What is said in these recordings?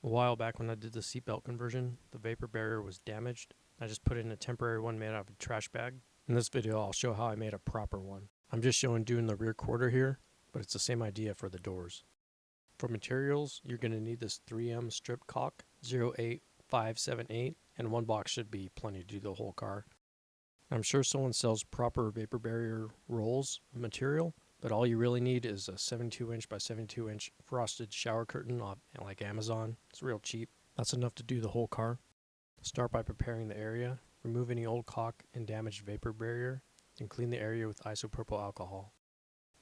A while back when I did the seatbelt conversion, the vapor barrier was damaged. I just put in a temporary one made out of a trash bag. In this video, I'll show how I made a proper one. I'm just showing doing the rear quarter here, but it's the same idea for the doors. For materials, you're going to need this 3M strip caulk 08578, and one box should be plenty to do the whole car. I'm sure someone sells proper vapor barrier rolls of material, but all you really need is a 72 inch by 72 inch frosted shower curtain off like Amazon. It's real cheap. That's enough to do the whole car. Start by preparing the area. Remove any old caulk and damaged vapor barrier, and clean the area with isopropyl alcohol.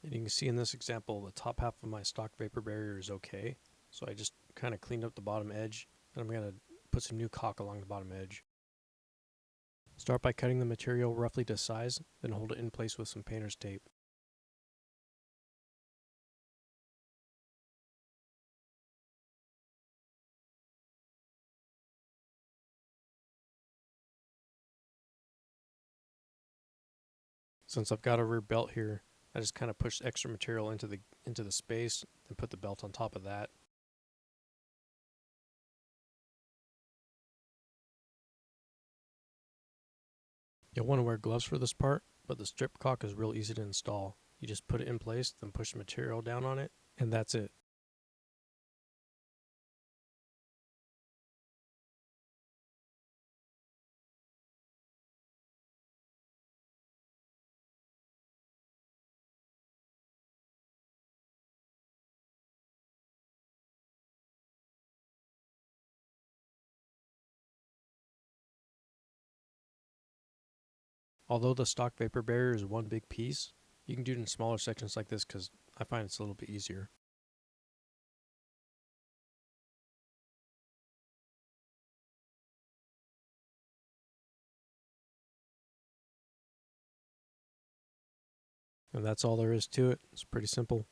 And you can see in this example, the top half of my stock vapor barrier is okay. So I just kind of cleaned up the bottom edge, and I'm going to put some new caulk along the bottom edge. Start by cutting the material roughly to size, then hold it in place with some painter's tape. Since I've got a rear belt here, I just kind of push extra material into the space, then put the belt on top of that. You'll want to wear gloves for this part, but the strip caulk is real easy to install. You just put it in place, then push the material down on it, and that's it. Although the stock vapor barrier is one big piece, you can do it in smaller sections like this because I find it's a little bit easier. And that's all there is to it. It's pretty simple.